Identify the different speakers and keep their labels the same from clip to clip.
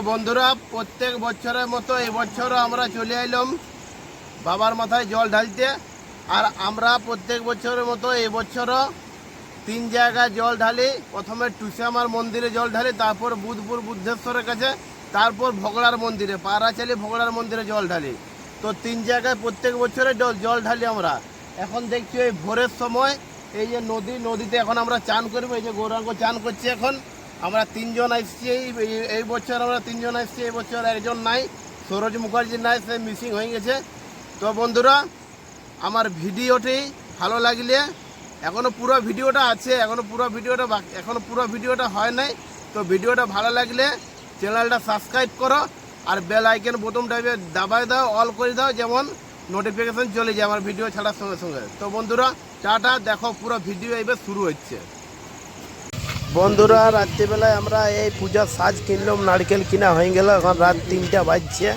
Speaker 1: বন্ধুরা, প্রত্যেক বছরের মতো এই বছরও আমরা চলে এলাম বাবার মাথায় জল ঢালতে। আর আমরা প্রত্যেক বছরের মতো এই বছরও 3 জায়গায় জল ঢালি। প্রথমে টুসামার মন্দিরে জল ঢালি, তারপর বুধপুর বুদ্ধেশ্বরের কাছে, তারপর ভগড়ার মন্দিরে, পাড়াচালি ভগড়ার মন্দিরে জল ঢালি। তো 3 জায়গায় প্রত্যেক বছরে জল ঢালি আমরা। এখন দেখছি এই ভোরের সময় এই যে নদীতে এখন আমরা চান করবো। এই যে গৌরাঙ্গ চান করছে। এখন আমরা 3 জন আসছি এই বছর, আমরা 3 জন আসছি। এই বছর একজন নাই, সরোজ মুখার্জি নাই, সে মিসিং হয়ে গেছে। তো বন্ধুরা, আমার ভিডিওটি ভালো লাগলে, এখনও পুরো ভিডিওটা আছে, এখনও পুরো ভিডিওটা হয় নাই। তো ভিডিওটা ভালো লাগলে চ্যানেলটা সাবস্ক্রাইব করো আর বেল আইকন বোতামটা দাবাই দাও, অল করে দাও, যেমন নোটিফিকেশন চলে যায় আমার ভিডিও ছাড়ার সঙ্গে সঙ্গে। তো বন্ধুরা টাটা, দেখো পুরো ভিডিও এবার শুরু হচ্ছে। বন্ধুরা, রাত্রিবেলায় আমরা এই পূজার সাজ কিনলাম, নারকেল কিনা হয়ে গেল, এখন রাত 3টা বাজছে।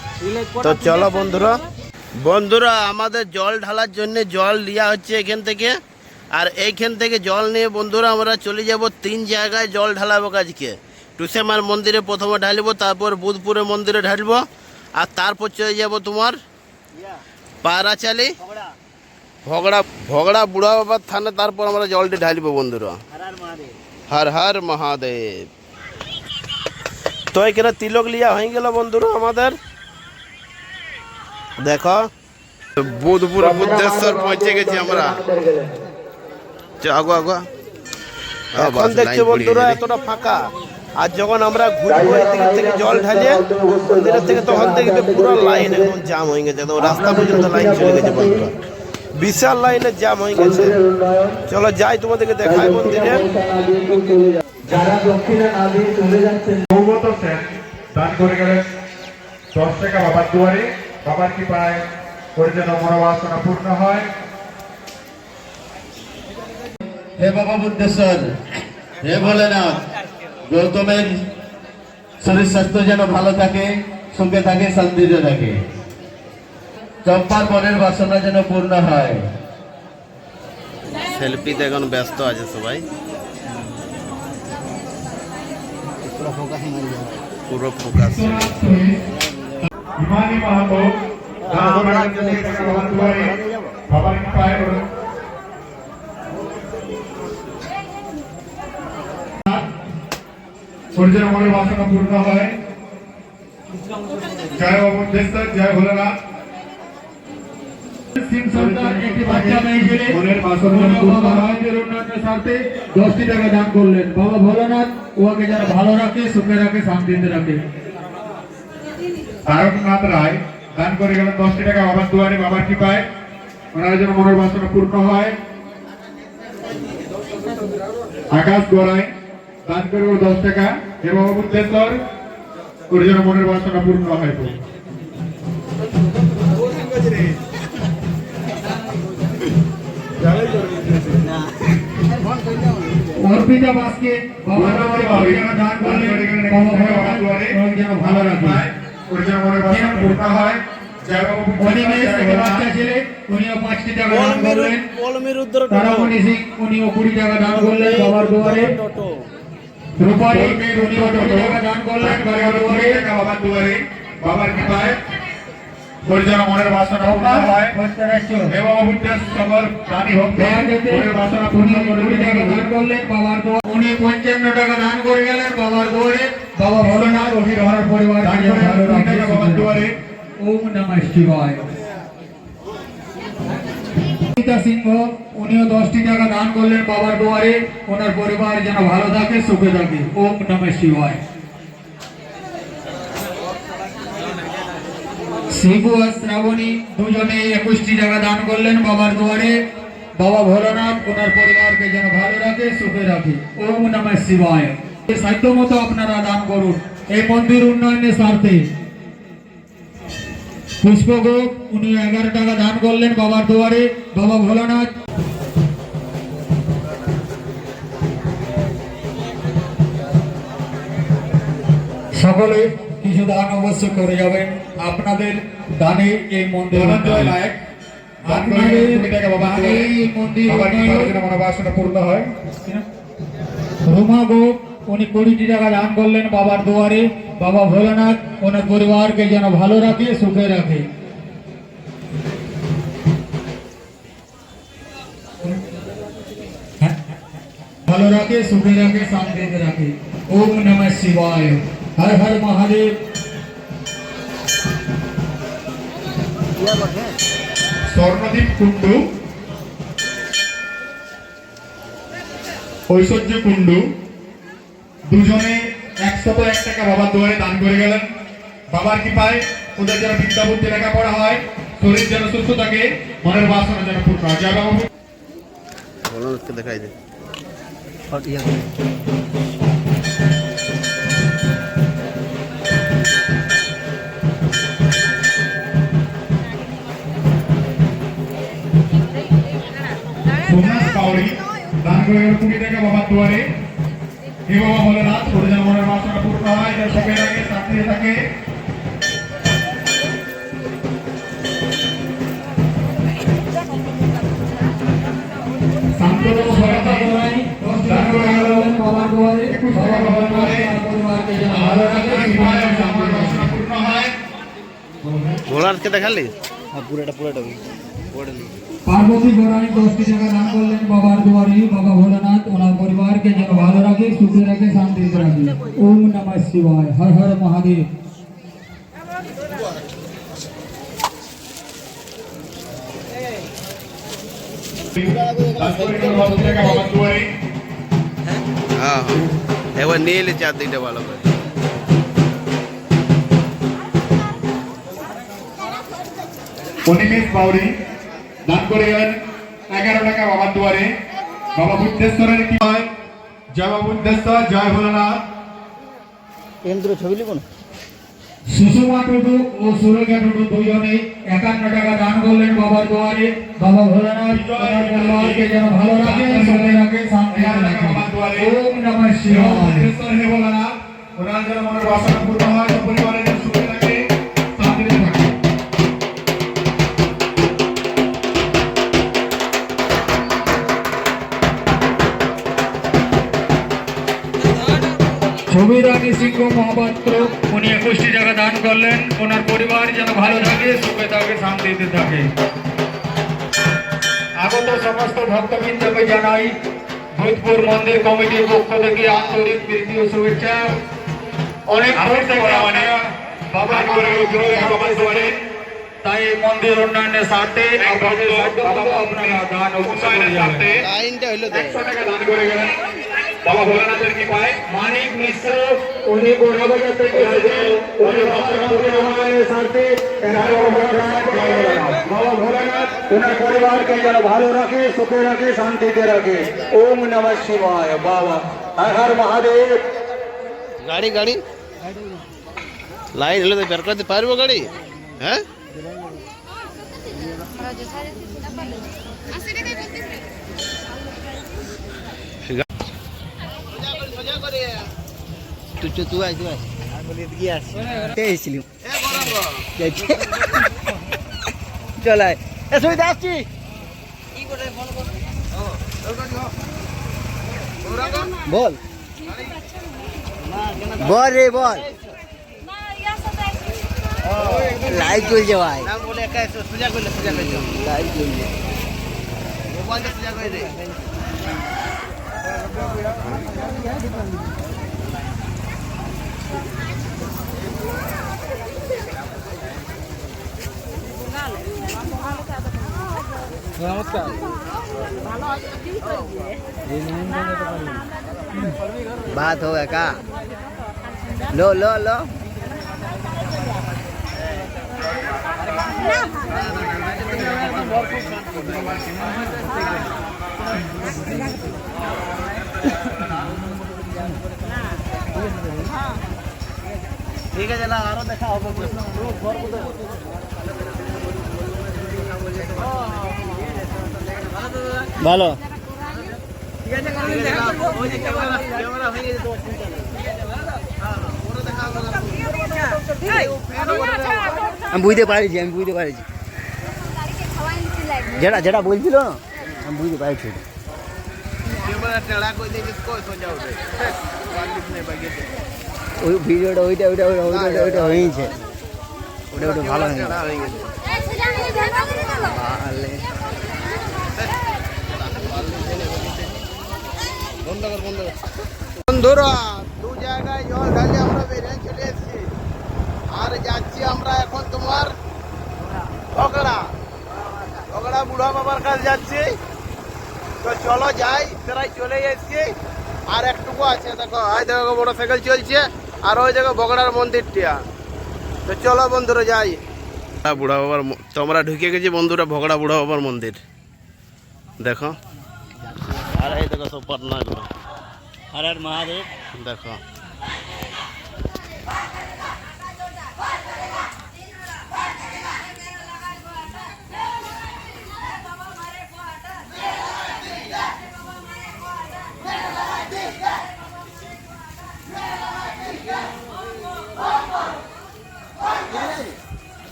Speaker 1: তো চলো বন্ধুরা আমাদের জল ঢালার জন্য জল লিয়া হচ্ছে এখান থেকে। আর এইখান থেকে জল নিয়ে বন্ধুরা আমরা চলে যাব 3 জায়গায় জল ঢালাবো আজকে। টুসেমার মন্দিরে প্রথমে ঢালবো, তারপর বুধপুরের মন্দিরে ঢালবো, আর তারপর চলে যাব তোমার পাড়াচালি ভগড়া বুড়া বাবার থানে, তারপর আমরা জলটি ঢালবো বন্ধুরা। হর হর মহাদেব। তো এখানে তিলক লিয়া হয়ে গেল বন্ধুরা আমাদের। দেখো বুধপুর বুদ্ধেশ্বর পৌঁছে গেছি আমরা। এখন দেখছো বন্ধুরা এতটা ফাঁকা। আর যখন আমরা ঘুরবো এদিক থেকে জল ঢালিয়ে মন্দিরের থেকে, তখন দেখবে পুরো লাইন একদম জাম হয়ে গেছে, একদম রাস্তা পর্যন্ত লাইন চলে গেছে বন্ধুরা। বিশাল লাইনের জাম হয়ে গেছে। চলো যাই, তোমাদেরকে দেখাই মন্দিরে।
Speaker 2: যারা দক্ষিণে না দিয়ে চলে যাচ্ছেন, সৌগত সেন দান করে গেলেন 10 টাকা বাবার দুয়ারে। বাবার কি পায় করে যেন মনোবাসনা পূর্ণ হয়।
Speaker 3: হে বাবা বুদ্ধেশ্বর, হে ভোলেনাথ, গৌতমের শরীর স্বাস্থ্য যেন ভালো থাকে, সুখে থাকে, শান্তিতে থাকে। চম্পার মনের বাসনা যেন পূর্ণ হয়।
Speaker 1: সেলফিতে এখন ব্যস্ত আছে সবাই, পুরো ফোকাস।
Speaker 2: ইমানি মাহাতো দান করে গেলেন 10 টাকা বাবার দুয়ারে। বাবার কি পায় করে যেন মনের বাসনা পূর্ণ হয়। জয় বাবা বুদ্ধেশ্বর, জয় ভোলেনাথ। একটি বাচ্চা মেয়ে ছেলে মনের বাসনা পূর্ণ হয়, উন্নয়নের স্বার্থে 10 টাকা দান করলেন। বাবা ভোলেনাথ ওকে যেন ভালো রাখে, সুখে রাখে, শান্তিতে রাখে। তারকনাথ রায় দান করে গেলেন 10 টাকা বাবার দুয়ারে। বাবার কি পায় ওনার যেন মনের বাসনা পূর্ণ হয়। আকাশ গড়ায় দান করে 10 টাকা। হে বাবা বুদ্ধেশ্বর, ওর যেন মনের বাসনা পূর্ণ হয়। অর্পিতা বাসকে বাবার দান করলেন। যেন ভালো রাখে, ওর যেন মনের বাসনা পূর্ণ হয়। বাচ্চা ছেলে উনিও 5 টাকা দান করলেন। তারামণি সিং উনিও 20 টাকা দান করলেন বাবার দুয়ারে। রূপালী উনিও 20 টাকা দান করলেন বাবার দুয়ারে। বাবার কি পায় ওর যেন মনের বাসনা পূর্ণ হয়। হে বাবা বুদ্ধেশ্বর, প্রাণী ভক্ত মনের বাসনা পূর্ণ করে 20 টাকা দান করলেন বাবার দুয়ারে। উনি 55 টাকা দান করে গেলেন বাবার দুয়ারে। বাবা ভোলেনাথ অভিরহর পরিবার বাবার দুয়ারে। ওম নমঃ শিবায়। সীতা সিংহ উনিও 10 টাকা দান করলেন বাবার দুয়ারে। ওনার পরিবার যেন ভালো থাকে, সুখে থাকে। ওম নমঃ শিবায়। শিবু আর শ্রাবণী দুজনে 21 টাকা দান করলেন বাবার দুয়ারে। বাবা ভোলেনাথ ওনার পরিবারকে যেন ভালো রাখে, সুখে রাখে। ওম নমঃ শিবায়। সাধ্য মতো আপনারা দান করুন এই মন্দির উন্নয়নের স্বার্থে। পুষ্পগোপ উনি 11 টাকা দান করলেন বাবার দুয়ারে। বাবা ভোলেনাথ সকলে কিছু দান অবশ্য করে যাবেন। আপনাদের দানে এই মন্দির মনোবাসনা পূর্ণ হয়। রুমা গোপ উনি 20টি টাকা দান করলেন বাবার দুয়ারে। বাবা ভোলানাথ ওনার পরিবারকে যেন ভালো রাখে, সুখে রাখে। ভালো রাখে, সুখে রাখে, শান্তিতে রাখে। ওম নমঃ শিবায়। হর হর মহাদেব। স্বর্ণদীপ কুণ্ডু, ঐশ্বর্য কুণ্ডু দুজনে 101 টাকা বাবার দুয়ারে দান করে গেলেন। বাবার কৃপায় ওদের যেন বিদ্যা বুদ্ধি লেখাপড়া হয়, শরীর যেন সুস্থ থাকে, মনের বাসনা যেন পূর্ণ হয়। জয় বাবা।
Speaker 1: ভোলানাথকে দেখাই দে।
Speaker 2: সোমনাথ পাউরি দান করে গেলেন 20 টাকা বাবার দুয়ারে। হে বাবা ভোলেনাথ, ওর যেন মনের বাসনা পূর্ণ হয়, যেন সুখে থাকে, শান্তিতে থাকে। শান্তনু ভরতা গোড়াই দান করে গেলেন বাবার দুয়ারে। 21 টাকা বাবার দুয়ারে। পরিবারকে যেন ভালো রাখে, সুখে রাখে, মনের বাসনা পূর্ণ হয়।
Speaker 1: ভোলানাথকে দেখালি?
Speaker 2: পার্বতী গোড়াই 10টি টাকা দান করলেন বাবার দুয়ারে। বাবা ভোলানাথ ওনার পরিবারকে যেন ভালো রাখে, সুখে রাখে, শান্তিতে রাখে। ওম নমঃ শিবায়। হর হর মহাদেব।
Speaker 1: হ্যাঁ হ্যাঁ, একবার নিয়ে এলে চারদিকটা ভালো করে।
Speaker 2: অনিমেষ বাউরি দান করে গেলেন 11 টাকা বাবার দুয়ারে। বাবা বুদ্ধেশ্বরের কি হয়? জয় বাবা বুদ্ধেশ্বর, জয় ভোলানাথ। সুষমা টুডু ও সুরেখা টুডু দুজনে 51 টাকা দান করলেন বাবার দুয়ারে। বাবা ভোলানাথ ওনার পরিবারকে যেন ভালো রাখে, সুখে রাখে, শান্তিতে রাখে। ওম নমঃ শিবায়। বুদ্ধেশ্বর হে ভোলানাথ, ওনার যেন মনের বাসনা পূর্ণ হয়, পরিবারের যেন সুখে রাখে, শান্তিতে থাকে। ছবিরানী সিংহ মহাপাত্র উনি 21টি টাকা দান করলেন। ওনার পরিবার যেন ভালো থাকে, সুখে থাকে, শান্তিতে থাকে। আগত সমস্ত ভক্তবৃন্দকে জানাই ভূতপুর মন্দির কমিটির পক্ষ থেকে আন্তরিক প্রীতি ও শুভেচ্ছা। অনেক বাবার দুয়ারে, তাই মন্দির উন্নয়নের স্বার্থে আপনারা দান উন্নয়নের স্বার্থে 100 টাকা দান করে গেলেন। বাবা ভোলানাথের কি পায়? মানিক মিশ্র উনি গোড়াবাজার থেকে আসবেন। উনি উন্নয়নের স্বার্থে 11 টাকা বাবা ভোলানাথ ওনার পরিবারকে যেন ভালো রাখে, সুখে রাখে, শান্তিতে রাখে। ওম নমঃ শিবায়। বাবা হর হর মহাদেব।
Speaker 1: গাড়ি গাড়ি লাইন হলে তো বের করতে পারবো গাড়ি? হ্যাঁ,
Speaker 4: তুই আয় বলি গিয়ে আসছি এসেছিলি চল আয় সুবিধা আসছি বল বল রে বল লাইভ চলছে ভাই
Speaker 1: নাম বলে একা সোজা করলে
Speaker 4: লাইভ চলছে
Speaker 1: মোবাইলটা সোজা করে দে।
Speaker 4: बात होगा का लो लो लो
Speaker 1: ঠিক আছে, না আরো দেখা হবে।
Speaker 4: ভালো
Speaker 1: ঠিক আছে, ওই যে ক্যামেরা হয়ে গেছে তো চিন্তা নেই। ওরা দেখা হবে না।
Speaker 4: আমি বুঝতে পারছি যেটা যেটা বলছিল না আমি বুঝতে পারছি
Speaker 1: ক্যামেরা টেড়া কই দিয়েছিস কই সোজা উঠে পারলিস নেই বাগিয়েছে
Speaker 4: ওই ভিডিওটা ওইটা হয়েছে ওটা ভালো হয়েছে
Speaker 1: টেড়া হয়ে গেছে
Speaker 4: আলে
Speaker 1: বন্ধ কর বন্ধুরা দু জায়গায় জল ঢালি আমরা বেরিয়ে চলে এসেছি আর যাচ্ছি আমরা এখন তোমার বগড়া বুড়া বাবার কাছে যাচ্ছি তো চলো যাই প্রায় চলে এসেছি আর একটুকু আছে দেখো ওই দেখো মোটরসাইকেল চলছে আর ওই দেখো বগড়ার মন্দিরটা তো চলো বন্ধুরা যাই বুড়া বাবার তোমরা ঢুকে গেছি বন্ধুরা ভগড়া বুড়া বাবার মন্দির দেখো আর এই দেখো সব পাটনাগুলো
Speaker 4: হর হর মহাদেব
Speaker 1: দেখো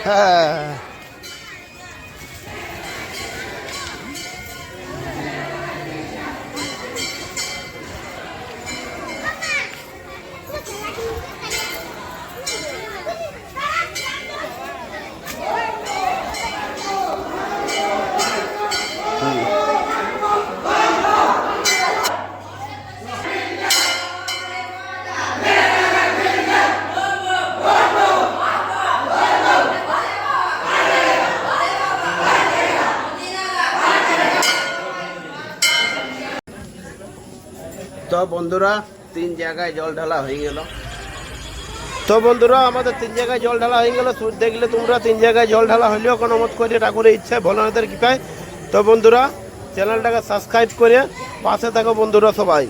Speaker 1: হ্যাঁ তো বন্ধুরা 3 জায়গায় জল ঢালা হয়ে গেল তো বন্ধুরা আমাদের 3 জায়গায় জল ঢালা হয়ে গেল দেখলে তোমরা 3 জায়গায় জল ঢালা হলেও কোনো মত করে ঠাকুরের ইচ্ছা ভোলানাথের কৃপায় তো বন্ধুরা চ্যানেলটাকে সাবস্ক্রাইব করে পাশে থাকো বন্ধুরা সবাই।